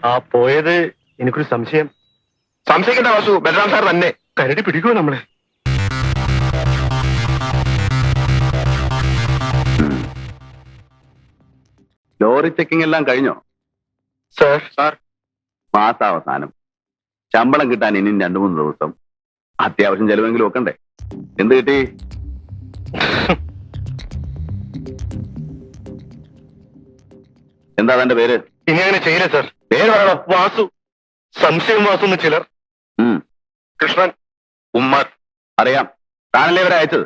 ആ പോയത് എനിക്കൊരു സംശയം. സംശയിക്കേണ്ട വാസു, ബലറാം സാർ തന്നെ. കരടി പിടിക്കുമോ നമ്മളെ? ലോറി ചെക്കിംഗ് എല്ലാം കഴിഞ്ഞോ? സാർ മാസാവസാനം ശമ്പളം കിട്ടാൻ ഇനിയും 2-3 ദിവസം. അത്യാവശ്യം ചെലവെങ്കിലും വെക്കണ്ടേ? എന്ത് കിട്ടി? എന്താ തന്റെ പേര്? ഇനി അങ്ങനെ ചെയ്യില്ല സാർ. പേര് പറയണോ? വാസു. സംശയം വാസു എന്ന് ചിലർ. കൃഷ്ണൻ, ഉമ്മർ. അറിയാം, താനല്ലേ ഇവരെ അയച്ചത്.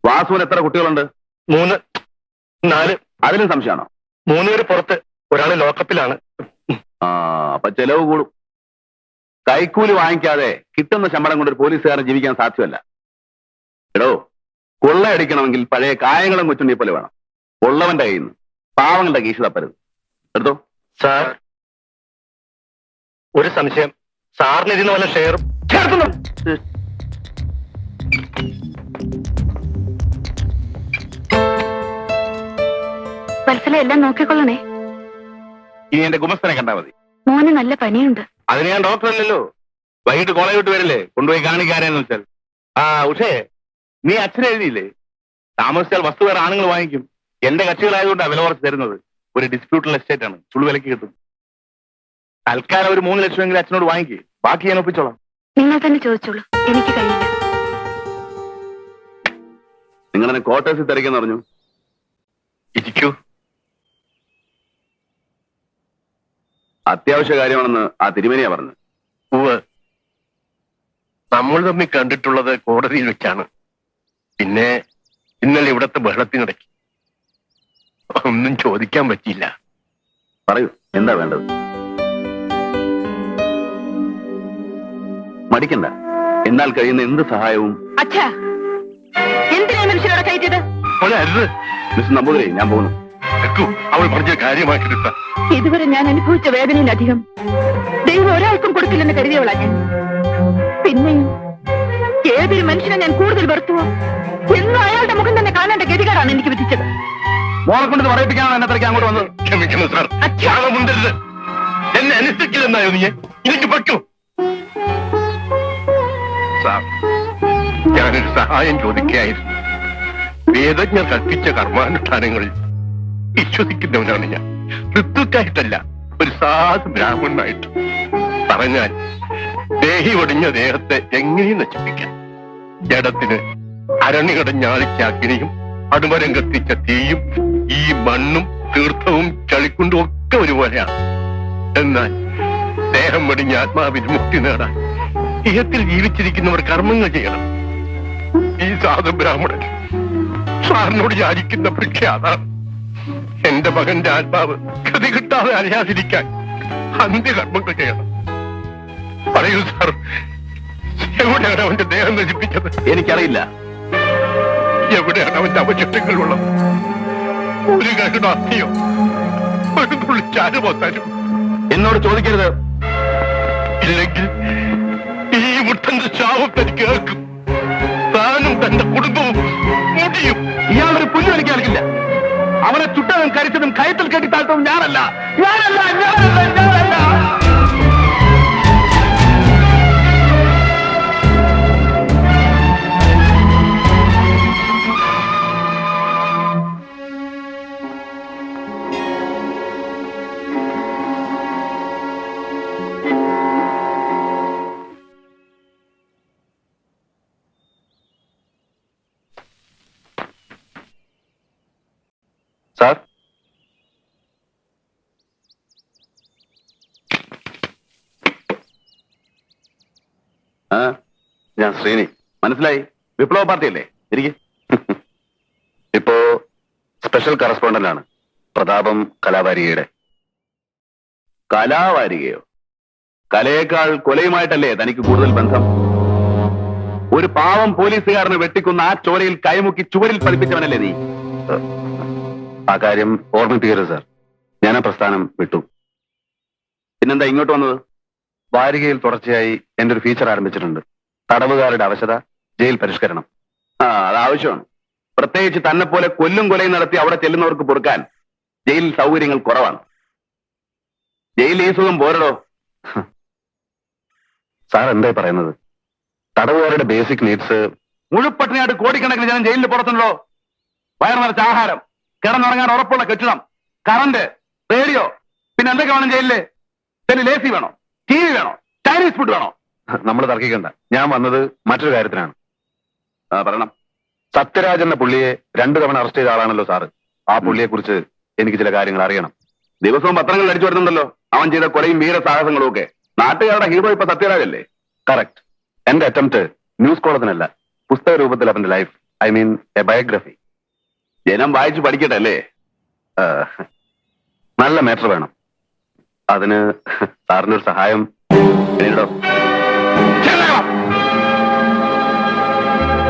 വാസുവിന് എത്ര കുട്ടികളുണ്ട്? 3, 4. അതിലും സംശയമാണോ? 3 പേര് പുറത്ത്, ഒരാള് ലോക്കപ്പിലാണ്. അപ്പൊ ചെലവ് കൂടും. കൈക്കൂലി വാങ്ങിക്കാതെ കിട്ടുന്ന ശമ്പളം കൊണ്ട് ഒരു പോലീസുകാരൻ ജീവിക്കാൻ സാധ്യമല്ല. എടോ, കൊള്ളയടിക്കണമെങ്കിൽ പഴയ കായങ്ങളും കൊച്ചുണ്ണി പോലെ വേണം. ഉള്ളവന്റെ കയ്യിൽ നിന്ന് പാവങ്ങളുടെ കീശ തപ്പരുത്. എടുത്തോ. സാർ, ഒരു സംശയം. സാറിന് ഇതിന് വല്ല ഷെയറും വത്സല എല്ലാം നോക്കിക്കൊള്ളണേ. ഇനി എന്റെ ഗുമസ്തനെ കണ്ടാ മതി. മോന് നല്ല പനിയുണ്ട്. അതിന് ഞാൻ ഡോക്ടറല്ലല്ലോ. വൈകിട്ട് കോളേജ് വിട്ട് വരില്ലേ, കൊണ്ടുപോയി കാണിക്കാരെന്ന് വെച്ചാൽ. ഉഷേ, നീ അച്ഛനെ എഴുതിയില്ലേ? താമസിച്ചാൽ വസ്തു വേറെ ആണുങ്ങൾ വാങ്ങിക്കും. എന്റെ കക്ഷികളായതുകൊണ്ടാണ് വില കുറച്ച് തരുന്നത്. ഒരു ഡിസ്പ്യൂട്ടുള്ള എസ്റ്റേറ്റ് ആണ്, ചുളു വിലക്ക് കിട്ടും. തൽക്കാലം ഒരു 3 ലക്ഷമെങ്കിലും അച്ഛനോട് വാങ്ങിക്കും. ബാക്കി ഞാൻ ഒപ്പിച്ചോളാം. നിങ്ങൾ തന്നെ ചോദിച്ചോളൂ, എനിക്ക് കഴിയില്ല. നിങ്ങളെന്നെ ക്വാർട്ടേഴ്സിൽ തിരക്കെന്ന് പറഞ്ഞു. ഇരിക്കൂ. അത്യാവശ്യ കാര്യമാണെന്ന് ആ തിരുമേനിയാ പറഞ്ഞു. ഉവ്വ്. നമ്മൾ തമ്മിൽ കണ്ടിട്ടുള്ളത് കോടതിയിൽ വെച്ചാണ്. പിന്നെ ഇന്നലെ ഇവിടത്തെ ബഹളത്തിനിടയ്ക്ക് ഒന്നും ചോദിക്കാൻ പറ്റിയില്ല. പറയൂ, എന്താ വേണ്ടത്? മടിക്കണ്ട. എന്നാൽ കഴിയുന്ന എന്ത് സഹായവും. അച്ഛാ, എന്തിനാ മനുഷ്യരോടെ കയറ്റിയത്? മിസ്റ്റർ നമ്പൂതിരി, ഞാൻ പോകുന്നു. അവൾ പറഞ്ഞ കാര്യമാക്കിയെടുത്ത ഇതുവരെ ഞാൻ അനുഭവിച്ച വേദനയിലധികം ദൈവം ഒരാൾക്കും കൊടുക്കില്ലെന്ന് കരുതിയവളാ ഞാൻ. പിന്നെയും ഏതൊരു മനുഷ്യനെ ഞാൻ കൂടുതൽ വെറുത്തുവോ എന്നും അയാളുടെ മുഖം തന്നെ കാണേണ്ട ഗതികേടാണ് എനിക്ക് വിധിച്ചത്. മോളെ കൊണ്ട് പറയിപ്പിക്കാനാണ് എന്നെ തിരക്ക് അങ്ങോട്ട് വന്നത്. ക്ഷമിക്കുന്നു സാർ. അച്ഛാമുണ്ടരുത്. എന്നെ അനുസരിക്കില്ലെന്നായോ നീ? എനിക്ക് പറ്റൂ സാർ. ഞാനൊരു സഹായം ചോദിക്കുകയായിരുന്നു. വേദജ്ഞർ കൽപ്പിച്ച കർമാനുഷ്ഠാനങ്ങളിൽ വിശ്വസിക്കുന്നവനാണ് ഞാൻ. ഋതുക്കായിട്ടല്ല, ഒരു സാധു ബ്രാഹ്മണനായിട്ട്. പറഞ്ഞാൽ ദേഹി ഒടിഞ്ഞ ദേഹത്തെ എങ്ങനെയും നശിപ്പിക്കാം. ജഡത്തിന് അരണി കടഞ്ഞ അഗ്നിയും അടുമരം കത്തിച്ച തീയും ഈ മണ്ണും തീർത്ഥവും ചളിക്കുണ്ടും ഒക്കെ ഒരുപോലെയാണ്. എന്നാൽ ദേഹം വെടിഞ്ഞ ആത്മാവിന് മുക്തി നേടാൻ ദേഹത്തിൽ ജീവിച്ചിരിക്കുന്നവർ കർമ്മങ്ങൾ ചെയ്യണം. ഈ സാധു ബ്രാഹ്മണൻ സാറിനോട് യാചിക്കുന്ന ഭിക്ഷ അതാണ്. എന്റെ മകന്റെ ആത്മാവ് ഗതി കിട്ടാതെ അറിയാതിരിക്കാൻ അന്ത്യകർമ്മങ്ങൾ ചെയ്യണം. പറയൂ സാർ, എവിടെയാണ് അവന്റെ ദേഹം നശിപ്പിച്ചത്? എനിക്കറിയില്ല. എവിടെയാണ് അവന്റെ അവശിഷ്ടങ്ങളുള്ളത്? ഒരു കഴുട അസ്ഥിയോ ഒരു തുള്ളി ചാരുമോ തരും? എന്നോട് ചോദിക്കരുത്. ഇല്ലെങ്കിൽ ഈ മുട്ടന്റെ ശാപം തനിക്ക് കേൾക്കും. താനും തന്റെ കുടുംബവും മുടിയും. ഇയാളൊരു പുല്ല് എനിക്ക് നൽകില്ല. അവനെ ചുട്ടതും കരിച്ചതും കയത്തിൽ കെട്ടി താഴ്ത്തതും ഞാനല്ല. സാർ, ഞാൻ ശ്രീനി. മനസ്സിലായി? വിപ്ലവ പാർട്ടിയല്ലേ? ഇരിക്കെ. ഇപ്പോ സ്പെഷ്യൽ കറസ്പോണ്ടന്റ് ആണ് പ്രതാപം കലാവാരികയുടെ. കലാവാരികയോ? കലയേക്കാൾ കൊലയുമായിട്ടല്ലേ തനിക്ക് കൂടുതൽ ബന്ധം? ഒരു പാവം പോലീസുകാരനെ വെട്ടിക്കുന്ന ആ ചോരയിൽ കൈമുക്കി ചുവരിൽ പതിപ്പിച്ചവനല്ലേ നീ? ആ കാര്യം ഓർമ്മിപ്പിക്കരുത് സാർ. ഞാൻ ആ പ്രസ്ഥാനം വിട്ടു. പിന്നെന്താ ഇങ്ങോട്ട് വന്നത്? വാരികയിൽ തുടർച്ചയായി എന്റെ ഒരു ഫീച്ചർ ആരംഭിച്ചിട്ടുണ്ട്. തടവുകാരുടെ അവശത, ജയിൽ പരിഷ്കരണം. അത് ആവശ്യമാണ്. പ്രത്യേകിച്ച് തന്നെ പോലെ കൊല്ലും കൊലയും നടത്തി അവിടെ ചെല്ലുന്നവർക്ക് പൊറുക്കാൻ ജയിലിൽ സൗകര്യങ്ങൾ കുറവാണ്. ജയിലിൽ ഈ സുഖം പോരടോ. സാർ എന്തായി പറയുന്നത്? തടവുകാരുടെ ബേസിക് നീഡ്സ് മുഴുപ്പട്ടിനായിട്ട് കോടിക്കണക്കിന് ജനം ജയിലിൽ പുറത്തുണ്ടോ? വയറു നിറച്ച ആഹാരം, കിടന്നുറങ്ങാൻ ഉറപ്പുള്ള കെട്ടിടം, കറണ്ട്, റേഡിയോ, പിന്നെ എന്തൊക്കെ വേണം ജയിലില്? ജയിലിൽ AC വേണോ? TV വേണോ? ചൈനീസ് ഫുഡ് വേണോ? നമ്മൾ തർക്കിക്കണ്ട. ഞാൻ വന്നത് മറ്റൊരു കാര്യത്തിനാണ്. പറയണം. സത്യരാജ് എന്ന പുള്ളിയെ 2 തവണ അറസ്റ്റ് ചെയ്ത ആളാണല്ലോ സാറ്. ആ പുള്ളിയെ കുറിച്ച് എനിക്ക് ചില കാര്യങ്ങൾ അറിയണം. ദിവസവും പത്രങ്ങളിൽ അടിച്ചു വരുന്നുണ്ടല്ലോ അവൻ ചെയ്ത കൊലയും വീരസാഹസങ്ങളും ഒക്കെ. നാട്ടുകാരുടെ ഹീറോ ഇപ്പൊ സത്യരാജല്ലേ? കറക്റ്റ്. എന്റെ അറ്റംപ്റ്റ് ന്യൂസ് കോളത്തിനല്ല, പുസ്തക രൂപത്തിൽ അവന്റെ life, I mean A biography. ജനം വായിച്ചു പഠിക്കട്ടെ അല്ലേ? നല്ല മാറ്റർ വേണം. അതിന് സാറിന്റെ ഒരു സഹായം നേരിടോ?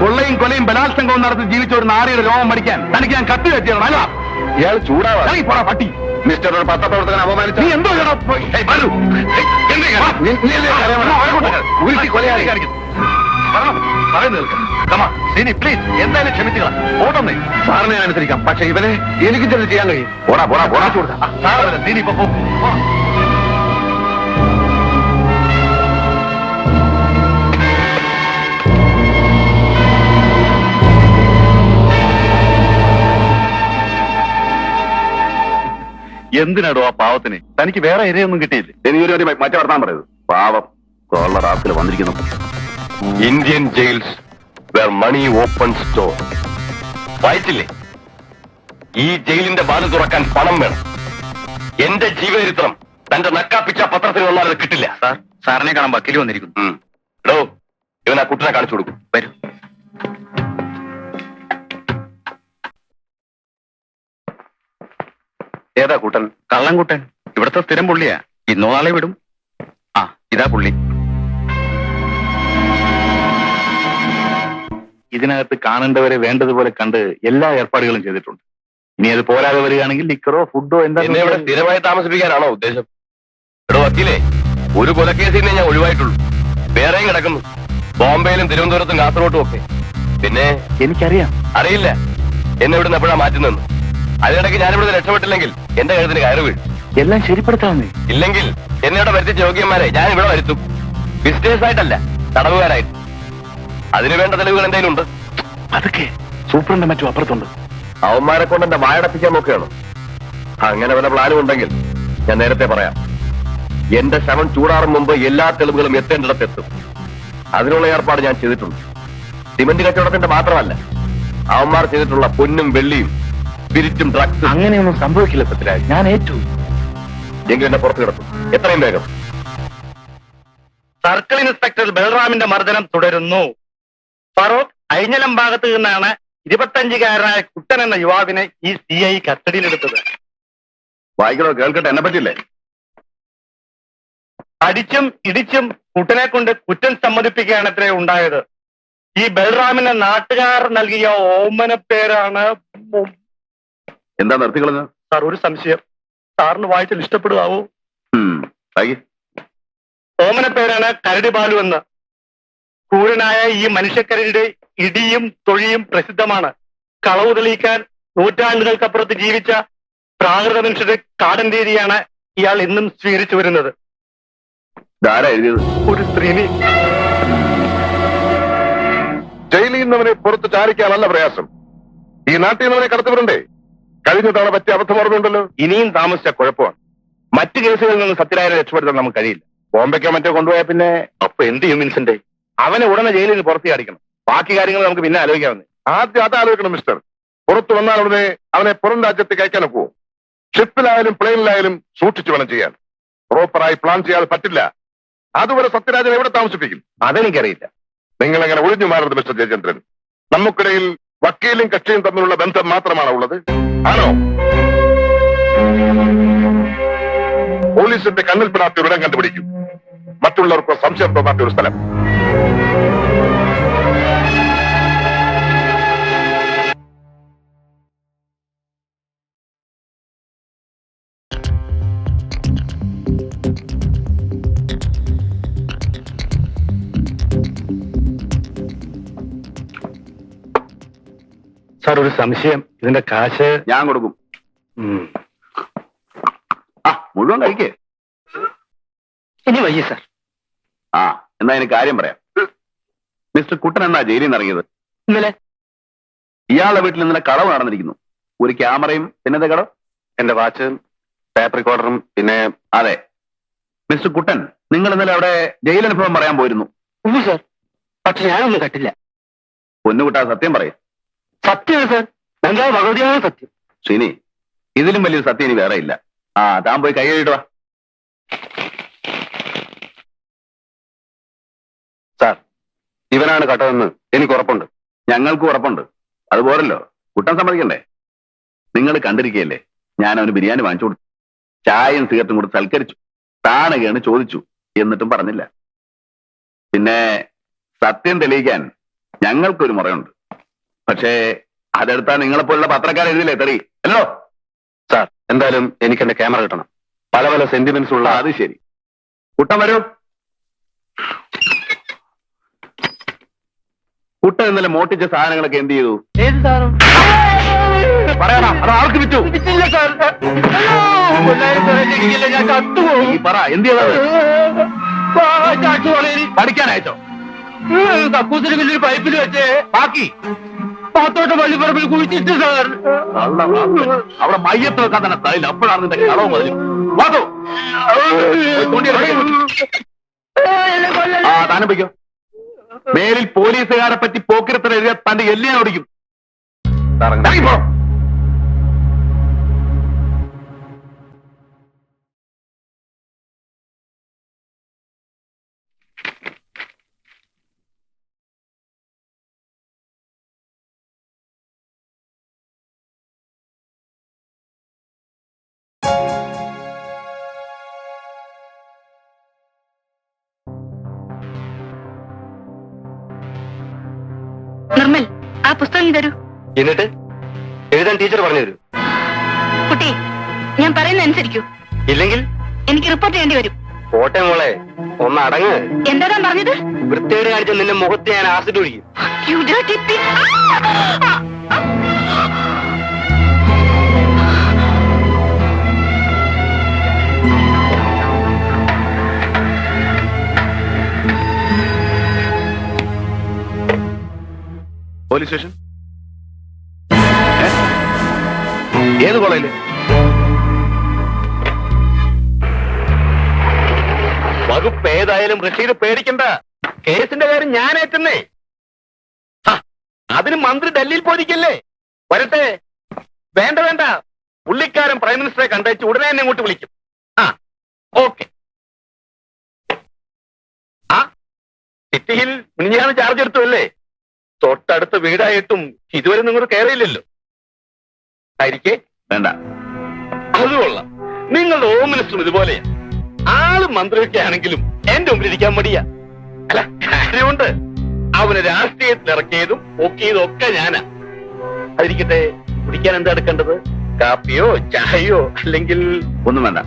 കൊള്ളയും കൊലയും ബലാത്സംഗവും നടത്തി ജീവിച്ച ഒരു നാരിയുടെ രോമം പഠിക്കാൻ തനിക്ക് ഞാൻ കത്തി വെച്ചിരുന്നു അല്ല? ഇയാൾ ചൂടാവാ. പോടാ പട്ടി. മിസ്റ്റർ ഒരു പത്രപ്രവർത്തകൻ അപമാനിച്ചു. നീ എന്തോ ചെയ്യണോ? എന്തായാലും ക്ഷമിച്ചുക. ഓട്ടൊന്നേ സാറിനെ ഞാൻ അനുസരിക്കാം. പക്ഷെ ഇവനെ എനിക്ക് ചെന്ന് ചെയ്യാൻ കഴിയും. പോടാ പോടാ പോടാ ചൂടാ. എന്തിനാടോ ആ പാവത്തിന്? തനിക്ക് വേറെ ഇരയൊന്നും കിട്ടിയില്ലേ? എനിക്കൊരു മറ്റേ വർത്താൻ പറയരുത്. പാവം കോള റാസിൽ വന്നിരിക്കുന്നു. Indian jails where money open store. വായിച്ചില്ലേ? ഈ ജയിലിന്റെ വാല് തുറക്കാൻ പണം വേണം. എന്റെ ജീവചരിത്രം തന്റെ നക്കാപ്പിച്ച പത്രത്തിൽ വന്നാൽ അത് കിട്ടില്ല. സാറിനെ കാണാൻ വക്കീൽ വന്നിരിക്കുന്നു. എടോ, ഇവൻ ആ കുട്ടിനെ കാണിച്ചു കൊടുക്കും. വരൂ. ഏതാ കൂട്ടൻ? കള്ളൻകൂട്ടൻ. ഇവിടുത്തെ സ്ഥിരം പുള്ളിയാ. ഇന്നോ നാളെ വിടും. ആ, ഇതാ പുള്ളി. ഇതിനകത്ത് കാണേണ്ടവരെ വേണ്ടതുപോലെ കണ്ട് എല്ലാ ഏർപ്പാടുകളും ചെയ്തിട്ടുണ്ട്. ഇനി അത് പോരാതെ വരികയാണെങ്കിൽ ലിക്കറോ ഫുഡോ എന്താ എന്നെ ഇവിടെ സ്ഥിരമായി താമസിപ്പിക്കാനാണോ ഉദ്ദേശം? എടോ വക്കീലേ, ഒരു കൊലക്കേസിനെ ഞാൻ ഒഴിവായിട്ടുള്ളൂ. വേറെയും കിടക്കുന്നു, ബോംബെയിലും തിരുവനന്തപുരത്തും കാസർഗോട്ടും ഒക്കെ. പിന്നെ എനിക്കറിയാം. അറിയില്ല എന്നെ ഇവിടുന്ന് എപ്പോഴാ മാറ്റുന്നെന്ന്. അതിനിടയ്ക്ക് ഞാനിവിടുന്ന് രക്ഷപ്പെട്ടില്ലെങ്കിൽ എന്റെ കഴുത്തിന് കയറ് വീഴും. എല്ലാം ശരിപ്പെടുത്താമെന്നേ. ഇല്ലെങ്കിൽ എന്നെ ഇവിടെ വരുത്തിച്ച യോഗ്യന്മാരെ ഞാൻ ഇവിടെ വരുത്തും. വിസിറ്റേഴ്സ് ആയിട്ടല്ല, തടവുകാരായിട്ട്. അതിനു വേണ്ട തെളിവുകൾ എന്തെങ്കിലും ഉണ്ട്? അതൊക്കെ സൂപ്രണ്ട് മറ്റും അപ്പുറത്തുണ്ട്. അവന്മാരെ കൊണ്ട് എന്റെ വായടപ്പിക്കാൻ നോക്കുകയാണ്. അങ്ങനെ വല്ല പ്ലാനും ഉണ്ടെങ്കിൽ ഞാൻ നേരത്തെ പറയാം. എന്റെ ശവം ചൂടാറും മുമ്പ് എല്ലാ തെളിവുകളും എത്തേണ്ടിടത്തെത്തും. അതിനുള്ള ഏർപ്പാട് ഞാൻ ചെയ്തിട്ടുണ്ട്. സിമന്റ് കച്ചവടത്തിന്റെ മാത്രമല്ല, അവന്മാർ ചെയ്തിട്ടുള്ള പൊന്നും വെള്ളിയും സ്പിരിറ്റും ഡ്രഗ്സും. അങ്ങനെയൊന്നും സംഭവിക്കില്ല സത്യരാജ്. ഞാൻ ഏറ്റു. എങ്കിലും എന്നെ പുറത്തു കിടക്കും, എത്രയും വേഗം. സർക്കിൾ ഇൻസ്പെക്ടർ ബൽറാമിന്റെ മർദ്ദനം തുടരുന്നു. ഫറൂഖ് അഴിഞ്ഞലം ഭാഗത്ത് നിന്നാണ് 25-കാരനായ കുട്ടൻ എന്ന യുവാവിനെ ഈ CI കസ്റ്റഡിയിലെടുത്തത്. വായിക്കണോ? കേൾക്കട്ടെ. എന്നെ പറ്റില്ലേ? അടിച്ചും ഇടിച്ചും കുട്ടനെ കൊണ്ട് കുറ്റം സമ്മതിപ്പിക്കുകയാണ് അത്രേ ഉണ്ടായത്. ഈ ബൽറാമിന് നാട്ടുകാർ നൽകിയ ഓമന പേരാണ്. എന്താ നിർത്തിക്കളഞ്ഞ? സാർ, ഒരു സംശയം. സാറിന് വായിച്ചാൽ ഇഷ്ടപ്പെടുവാവോ? ഓമന പേരാണ് കരടി ബാലു എന്ന്. ക്രൂരനായ ഈ മനുഷ്യക്കരടിയുടെ ഇടിയും തൊഴിയും പ്രസിദ്ധമാണ്. കളവ് തെളിയിക്കാൻ നൂറ്റാണ്ടുകൾക്കപ്പുറത്ത് ജീവിച്ച പ്രാകൃത മനുഷ്യരുടെ കാടൻ രീതിയാണ് ഇയാൾ ഇന്നും സ്വീകരിച്ചു വരുന്നത്. എഴുതിയത്? ഒരു സ്ത്രീനി. ജയിലിൽ നിന്നവനെ പുറത്ത് ചാരിക്കാനല്ല പ്രയാസം. ഈ നാട്ടിൽ നിന്നവനെ കടത്തിവിടണ്ടേ? കഴിഞ്ഞ തവണ പറ്റിയ അബദ്ധം ഓർമ്മയുണ്ടല്ലോ. ഇനിയും താമസിച്ച കുഴപ്പമാണ്. മറ്റു കേസുകളിൽ നിന്ന് സത്യരാജനെ രക്ഷപ്പെടുത്താൻ നമുക്ക് കഴിയില്ല. ബോംബെക്കോ മറ്റോ കൊണ്ടുപോയാൽ പിന്നെ അപ്പൊ എന്ത് ചെയ്യും വിൻസെന്റ്? അവനെ ഉടനെ ജയിലിൽ നിന്ന് പുറത്ത് കാണിക്കണം. ബാക്കി കാര്യങ്ങൾ നമുക്ക് പിന്നെ ആലോചിക്കാവുന്നേ. ആദ്യം അത് ആലോചിക്കണം മിസ്റ്റർ. പുറത്തു വന്നാൽ ഉടനെ അവനെ പുറം രാജ്യത്തേക്ക് അയക്കാനോ പോവും. ഷിപ്പിലായാലും പ്ലെയിനിലായാലും സൂക്ഷിച്ചു വേണം ചെയ്യാൻ. പ്രോപ്പറായി പ്ലാൻ ചെയ്യാൻ പറ്റില്ല. അതുവരെ സത്യരാജനെ എവിടെ താമസിപ്പിക്കും? അതെനിക്കറിയില്ല. നിങ്ങൾ എങ്ങനെ ഒഴിഞ്ഞു മാറരുത് മിസ്റ്റർ ജയചന്ദ്രൻ. നമുക്കിടയിൽ വക്കീലും കക്ഷിയും തമ്മിലുള്ള ബന്ധം മാത്രമാണ് ഉള്ളത്. ആണോ? പോലീസിന്റെ കണ്ണിൽപ്പെടാത്ത ഒരിടം കണ്ടുപിടിക്കും. മറ്റുള്ളവർക്ക് സംശയം തോന്നാത്ത ഒരു സ്ഥലം. സാർ, ഒരു സംശയം. ഇതിന്റെ കാശ് ഞാൻ കൊടുക്കും. മുഴുവൻ കഴിക്കേ. ഇനി വയ്യ സാർ. ആ എന്നാ എനിക്ക് കാര്യം പറയാം. മിസ്റ്റർ കുട്ടൻ എന്നാ ജയിലിൽ നിന്ന് ഇറങ്ങിയത്? ഇന്നലെ ഇയാളുടെ വീട്ടിൽ ഇന്നലെ കളവ് നടന്നിരിക്കുന്നു. ഒരു ക്യാമറയും പിന്നത്തെ കടം എന്റെ വാച്ചും ടേപ്പ് റെക്കോർഡറും പിന്നെ അതെ. മിസ്റ്റർ കുട്ടൻ, നിങ്ങൾ ഇന്നലെ അവിടെ ജയിലനുഭവം പറയാൻ പോയിരുന്നു. ഉള്ളു സാർ. പക്ഷെ ഞാനൊന്നും കട്ടില്ല. പൊന്നുകുട്ടാ സത്യം പറയും. സത്യമാണ് സാർ. എന്താ ഭഗവതിയാണ് സത്യം. ശ്രീനി, ഇതിലും വലിയൊരു സത്യം ഇനി വേറെ ഇല്ല. ആ താൻ പോയി കൈ കഴുകിയിട്ട് വാ. സാർ, ഇവനാണ് കട്ടതെന്ന് എനിക്ക് ഉറപ്പുണ്ട്. ഞങ്ങൾക്കും ഉറപ്പുണ്ട്. അതുപോരല്ലോ, കുട്ടൻ സമ്മതിക്കണ്ടേ? നിങ്ങൾ കണ്ടിരിക്കുകയല്ലേ, ഞാൻ അവന് ബിരിയാണി വാങ്ങിച്ചു കൊടുത്തു, ചായയും സിഗരറ്റും കൊടുത്ത് സൽക്കരിച്ചു, താണുകയാണ് ചോദിച്ചു, എന്നിട്ടും പറഞ്ഞില്ല. പിന്നെ സത്യം തെളിയിക്കാൻ ഞങ്ങൾക്കൊരു മുറയുണ്ട്. പക്ഷേ അതെടുത്താൽ നിങ്ങളെപ്പോലുള്ള പത്രക്കാർ എഴുതില്ലേ തെറി അല്ലോ. സാർ, എന്തായാലും എനിക്ക് എന്റെ ക്യാമറ കിട്ടണം. പല പല സെന്റിമെന്റ്സ് ഉള്ള. അത് ശരി. കുട്ടൻ വരൂ. കുട്ടൻ ഇന്നലെ മോട്ടിച്ച സാധനങ്ങളൊക്കെ എന്ത് ചെയ്തു? ഏത് സാറും പറയണം, അത് ആൾക്ക് വിറ്റു. വിറ്റില്ല സാർ. ഞാൻ കത്തുപോകും. ഈ പറ, എന്ത് ചെയ്തത്? ചാട്ടുവളയിൽ പഠിക്കാനയച്ചോ? കക്കൂസിന് വലിയൊരു പൈപ്പിൽ വെച്ച് ബാക്കി പാത്തോട്ട പള്ളിപ്പറമ്പിൽ കുഴിച്ചിട്ട് സാർ. അവിടെ മയ്യത്ത് വെക്കാൻ തന്നെ സ്ഥലമില്ല. അപ്പോഴാണ് നിന്റെ കളവ് മതി. വാതോ ആ താനും വയ്ക്കോ. മേലിൽ പോലീസുകാരെ പറ്റി പോക്കിരത്തിന് എഴുതിയ തന്റെ എല്ലിനെ ഓടിക്കും. ഇറങ്ങിപ്പോ. നിർമ്മൽ, ആ പുസ്തകം തരൂ. എന്നിട്ട് എഴുതാൻ ടീച്ചർ പറഞ്ഞു തരൂ. കുട്ടി, ഞാൻ പറയുന്ന അനുസരിക്കൂ. ഇല്ലെങ്കിൽ എനിക്ക് റിപ്പോർട്ട് ചെയ്യേണ്ടി വരും. കോട്ടെ മോളെ, ഒന്ന് അടങ്ങ്. എന്താ പറഞ്ഞത്? വൃത്തിയോട് കാണിച്ച നിന്റെ മുഖത്ത് ഞാൻ ആസിഡ് ഒഴിക്കും. You dirty pig. Police station ഏത് കോളേജില്? വകുപ്പ് ഏതായാലും റഷീദ് പേടിക്കണ്ട. കേസിന്റെ കാര്യം ഞാൻ ഏറ്റുന്നേ. അതിന് മന്ത്രി ഡൽഹിയിൽ പോയിരിക്കല്ലേ. വരട്ടെ. വേണ്ട വേണ്ട, പുള്ളിക്കാരൻ പ്രൈം മിനിസ്റ്ററെ കണ്ടേച്ച് ഉടനെ എന്നെ ഇങ്ങോട്ട് വിളിക്കും. ആ ഓക്കെ. ആ സിറ്റിയിൽ മിനിഞ്ഞാന്ന് ചാർജ് എടുത്തു അല്ലേ? തൊട്ടടുത്ത് വീടായിട്ടും ഇതുവരെ നിങ്ങൾ കയറിയില്ലല്ലോ. ആയിരിക്കേ വേണ്ട. അത് കൊള്ളാം. നിങ്ങളുടെ ഹോം മിനിസ്റ്ററും ഇതുപോലെയാ. ആള് മന്ത്രിയൊക്കെ ആണെങ്കിലും എന്റെ മുമ്പിൽ ഇരിക്കാൻ മടിയാ. അല്ല, കാര്യമുണ്ട്. അവന് രാഷ്ട്രീയത്തിൽ ഇറക്കിയതും പൊക്കിയതും ഒക്കെ ഞാനാ. അതിരിക്കട്ടെ, കുടിക്കാൻ എന്താ എടുക്കേണ്ടത്? കാപ്പിയോ ചായയോ അല്ലെങ്കിൽ? ഒന്നും വേണ്ട.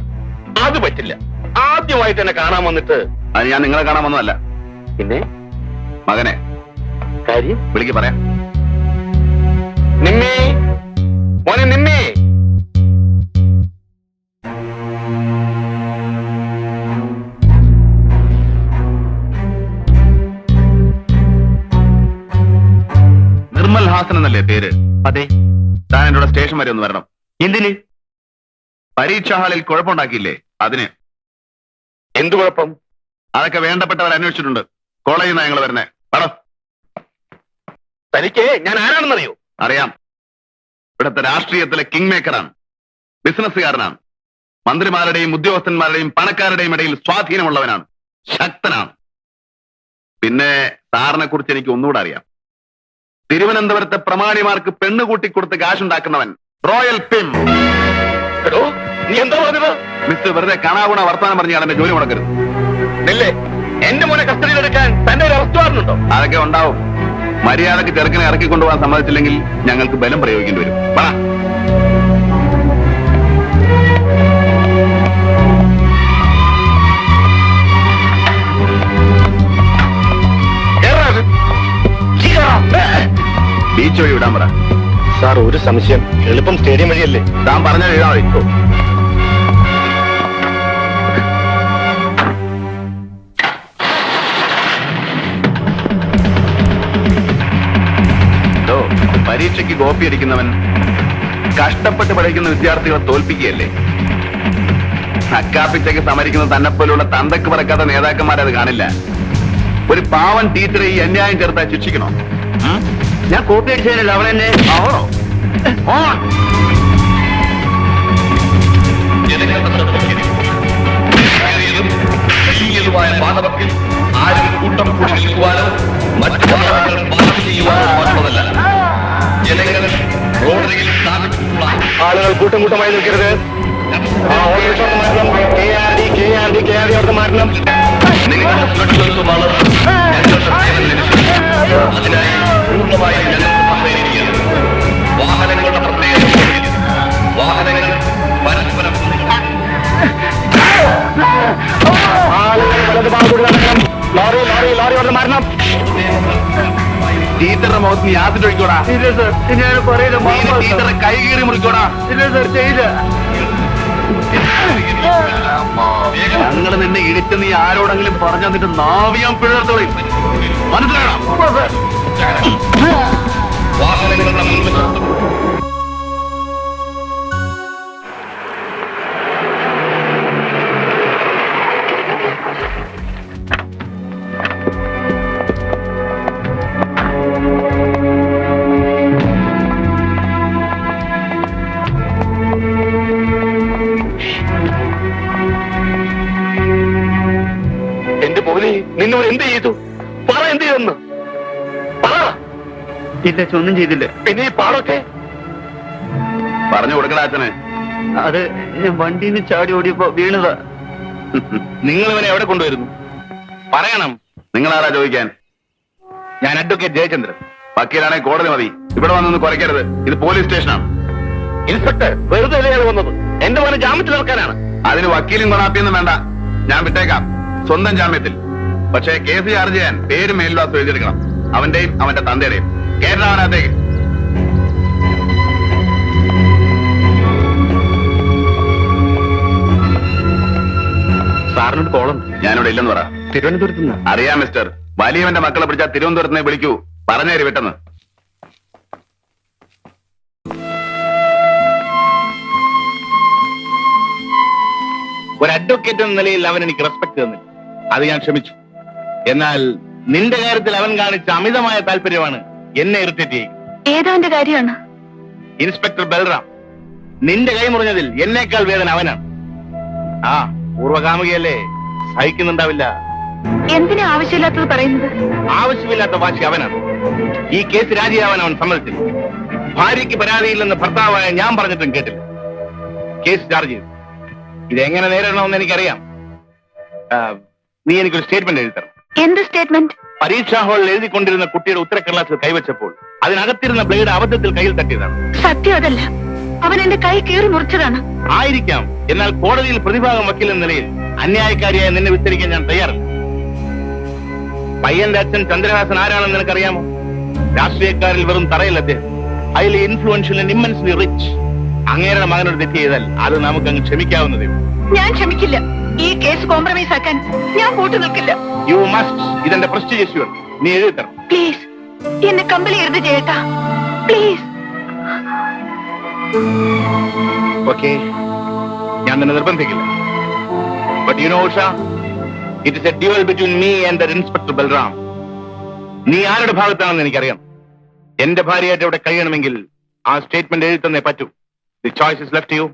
അത് പറ്റില്ല. ആദ്യമായിട്ട് എന്നെ കാണാൻ വന്നിട്ട്. അത് ഞാൻ നിങ്ങളെ കാണാൻ വന്നതല്ല. പിന്നെ മകനെ കാര്യം വിളിക്ക്, പറയാം. നിമ്മേ, മോനെ നിമ്മേ. നിർമ്മൽ ഹാസൻ എന്നല്ലേ പേര്? അതെ. താൻ എന്നോട് സ്റ്റേഷൻ വരെ ഒന്ന് വരണം. എന്തിന്? പരീക്ഷാ ഹാളിൽ കുഴപ്പമുണ്ടാക്കിയില്ലേ, അതിന്. എന്തു കുഴപ്പം? അതൊക്കെ വേണ്ടപ്പെട്ടവർ അന്വേഷിച്ചിട്ടുണ്ട്. കോളേജിൽ നിന്നാണ് ഞങ്ങൾ വരുന്നേ. വേണം. തനിക്ക് ഞാൻ ആരാണെന്നറിയോ? അറിയാം. ഇവിടുത്തെ രാഷ്ട്രീയത്തിലെ കിങ് മേക്കറാണ്, ബിസിനസ്സുകാരനാണ്, മന്ത്രിമാരുടെയും ഉദ്യോഗസ്ഥന്മാരുടെയും പണക്കാരുടെയും ഇടയിൽ സ്വാധീനമുള്ളവനാണ്, ശക്തനാണ്. പിന്നെ സാറിനെ കുറിച്ച് എനിക്ക് ഒന്നുകൂടെ അറിയാം. തിരുവനന്തപുരത്തെ പ്രമാണിമാർക്ക് പെണ്ണുകൂട്ടി കൊടുത്ത് കാശുണ്ടാക്കുന്നവൻ, റോയൽ പിം. എടോ, നീ എന്താ പറഞ്ഞത്? മിസ്റ്റർ വെറുതെ കാണാകുണ വർത്താനം പറഞ്ഞാൽ എന്റെ ജോലി മുടക്കരുത്. നില്ലേ, എന്റെ മോനെ കസ്റ്റഡിയിലെടുക്കാൻ തന്റെ ഒരു അറസ്റ്റ് വാറന്റ് ഉണ്ടോ? അതൊക്കെ ഉണ്ടാവും. മര്യാദക്ക് ചെറുക്കനെ ഇറക്കിക്കൊണ്ടുപോകാൻ സമ്മതിച്ചില്ലെങ്കിൽ ഞങ്ങൾക്ക് ബലം പ്രയോഗിക്കേണ്ടി വരും. വാ. ബീച്ച് വഴി വിടാൻ പറ. സാർ, ഒരു സംശയം. എളുപ്പം സ്റ്റേഡിയം വഴിയല്ലേ? താൻ പറഞ്ഞാൽ എഴുതാൻ മതി. കോപ്പി അടിക്കുന്നവൻ കഷ്ടപ്പെട്ട് പഠിക്കുന്ന വിദ്യാർത്ഥികളെ തോൽപ്പിക്കുകയല്ലേ? അക്കാപ്പിച്ചയ്ക്ക് സമരിക്കുന്ന തന്നെപ്പോലുള്ള തന്തക്ക് പറക്കാത്ത നേതാക്കന്മാരത് കാണില്ല. ഒരു പാവൻ ടീച്ചറെ ഈ അന്യായം ചേർത്താൽ ശിക്ഷിക്കണോ? ഞാൻ കോപ്പി അടിച്ചതിനല്ല അവളെന്നെ ആവണോ? ഓൺ. മാനവത്തിൽ ആരും കൂട്ടം കൂടി നിൽക്കുവാനോ മറ്റു മാനവങ്ങൾ പാലം ചെയ്യുവാനോ മാത്രമല്ല, ജനങ്ങൾ റോഡരികിൽ സ്ഥാപിച്ചിട്ടുള്ള ആളുകൾ കൂട്ടം കൂട്ടമായി നിൽക്കരുത്. ആ ഓട്ടോ മാറ്റണം. KRD അവിടുത്തെ മാറ്റണം. നിങ്ങളുടെ സുരക്ഷിതത്വമാണ് ഞങ്ങളുടെ സേവന ലക്ഷ്യം. അതിനായി പൂർണ്ണമായും ഞങ്ങൾ സഹകരിക്കുകയാണ്. വാഹനങ്ങളുടെ പ്രത്യേകത വാഹനങ്ങൾ പരസ്പരം ആളുകൾ വലത് ഭാഗം കൂടി നടക്കണം. ലോറി അവിടുത്തെ മാറ്റണം. ടീച്ചറുടെ മുഖത്ത് നീ ആദ്യം ഒഴിക്കോടാ. ഇല്ല സർ, ഞാൻ പറയുന്നത് ടീച്ചറെ കൈ കീറി മുറിക്കോടാ. ഇല്ല സർ, ചെയ്യില്ല. ഞങ്ങൾ നിന്നെ ഇടിച്ച് നീ ആരോടെങ്കിലും പറഞ്ഞു തന്നിട്ട് നാവിയാൻ പിഴർത്തോളി. മനസ്സിലാണോ? വാഹനങ്ങളുടെ മുൻപിൽ എന്റെ മോനെ നിന്നോട് എന്ത് ചെയ്തു? പറ, എന്ത് ചെയ്തെന്ന് പറ. ഇല്ല, ഒന്നും ചെയ്തില്ല. പിന്നെ ഈ പാടൊക്കെ പറഞ്ഞു കൊടുക്കടാ അച്ഛനെ. അത് ഞാൻ വണ്ടിയിൽ നിന്ന് ചാടി ഓടിയപ്പോ വീണതാ. നിങ്ങൾ ഇവനെ എവിടെ കൊണ്ടുവരുന്നു? പറയണം. നിങ്ങളാരാ ചോദിക്കാൻ? ഞാൻ അഡ്വക്കേറ്റ് ജയചന്ദ്രൻ. വക്കീലാണെങ്കിൽ കോടതി മതി. ഇവിടെ വന്നൊന്ന് കുറയ്ക്കരുത്. ഇത് പോലീസ് സ്റ്റേഷനാണ്. ഇൻസ്പെക്ടർ വെറുതെ അല്ലയാണ് വന്നത്. എന്റെ മോനെ ജാമ്യത്തിൽ ഇറക്കാനാണ്. അതിന് വക്കീലും കൊണാപ്പിയൊന്നും വേണ്ട. ഞാൻ വിട്ടേക്കാം സ്വന്തം ജാമ്യത്തിൽ. പക്ഷേ കേസ് ചാർജ് ചെയ്യാൻ പേരും മേൽവാസം എഴുതിയെടുക്കണം. അവന്റെയും അവന്റെ തന്തയുടെയും. കേരള അവനകത്തേക്ക്. സാറിനോട് കോളം ഞാനിവിടെ ഇല്ലെന്ന് പറ. തിരുവനന്തപുരത്ത് നിന്ന്. അറിയാം മിസ്റ്റർ. വലിയവന്റെ മക്കളെ പിടിച്ചാൽ തിരുവനന്തപുരത്ത് വിളിക്കൂ. പറഞ്ഞേരി പെട്ടെന്ന്. ഒരു അഡ്വക്കേറ്റ് എന്ന നിലയിൽ അവൻ എനിക്ക് റെസ്പെക്ട് തന്നില്ല. അത് ഞാൻ ക്ഷമിച്ചു. എന്നാൽ നിന്റെ കാര്യത്തിൽ അവൻ കാണിച്ച അമിതമായ താല്പര്യമാണ് എന്നെ ഇറിറ്റേറ്റ് ചെയ്യുന്നത്. ഏതാന്റെ കാര്യമാണ്? ഇൻസ്പെക്ടർ ബൽറാം, നിന്റെ കൈ മുറിഞ്ഞതിൽ എന്നേക്കാൾ വേദന അവനാണ്. ആ പൂർവകാമുകയല്ലേ, സഹിക്കുന്നുണ്ടാവില്ല. എന്തിനാ ആവശ്യമില്ലാത്തത് പറയുന്നത്? ആവശ്യമില്ലാത്ത വാശി അവനാണ്. ഈ കേസ് രാജിയാവാൻ അവൻ സമ്മതിച്ചില്ല. ഭാര്യയ്ക്ക് പരാതിയില്ലെന്ന് ഭർത്താവായ ഞാൻ പറഞ്ഞിട്ടും കേട്ടില്ല. കേസ് ചാർജ് ചെയ്തു. ഇതെങ്ങനെ നേരിടണമെന്ന് എനിക്കറിയാം. നീ എനിക്കൊരു സ്റ്റേറ്റ്മെന്റ് എഴുതി തരണം. എന്ത് സ്റ്റേറ്റ്മെന്റ്? പരീക്ഷാ ഹാളിൽ എഴുതിക്കൊണ്ടിരുന്ന കുട്ടിയുടെ ഉത്തരക്കടലാസിൽ കൈവച്ചപ്പോൾ അതിനകത്തിരുന്ന ബ്ലേഡ് അബദ്ധത്തിൽ കയ്യിൽ തട്ടിയതാണ്. സത്യം അതല്ല. അവൻ എന്റെ കൈ കീറി മുറിച്ചതാണ്. ആയിരിക്കാം. എന്നാൽ കോടതിയിൽ പ്രതിഭാഗം വക്കീൽ എന്ന നിലയിൽ അന്യായക്കാരിയായ നിന്നെ വിസ്തരിക്കാൻ ഞാൻ തയ്യാറല്ല. പയ്യന്റെ അച്ഛൻ ചന്ദ്രഹാസൻ ആരാണെന്ന് നിനക്കറിയാമോ? രാഷ്ട്രീയക്കാരിൽ വെറും തറയിൽ അദ്ദേഹം. Highly influential and immensely rich. അങ്ങേരുടെ മകനോട് തെറ്റ് ചെയ്താൽ അത് നമുക്ക് അങ്ങ് ക്ഷമിക്കാവുന്നതേ. ഞാൻ ക്ഷമിക്കില്ല. ഈ കേസ് കോംപ്രമൈസ് ആക്കാൻ ഞാൻ കൂട്ടു നിൽക്കില്ല. You must. ഇതെന്റെ പ്രസ്റ്റീജ് ഇഷ്യൂ ആണ്. നീ എഴുതി തരണം. പ്ലീസ്, എന്നെ കമ്പലി എഴുതി ചെയ്യട്ടാ. പ്ലീസ്. ഓക്കെ, ഞാൻ നിന്നെ നിർബന്ധിക്കില്ല. But you know Usha, it is a duel between me and the inspector Balram. നീ ആരുടെ ഭാഗത്താണെന്ന് എനിക്കറിയാം. എന്റെ ഭാര്യയായിട്ട് ഇവിടെ കഴിയണമെങ്കിൽ ആ സ്റ്റേറ്റ്മെന്റ് എഴുതി തന്നേ പറ്റൂ. The choice is left U.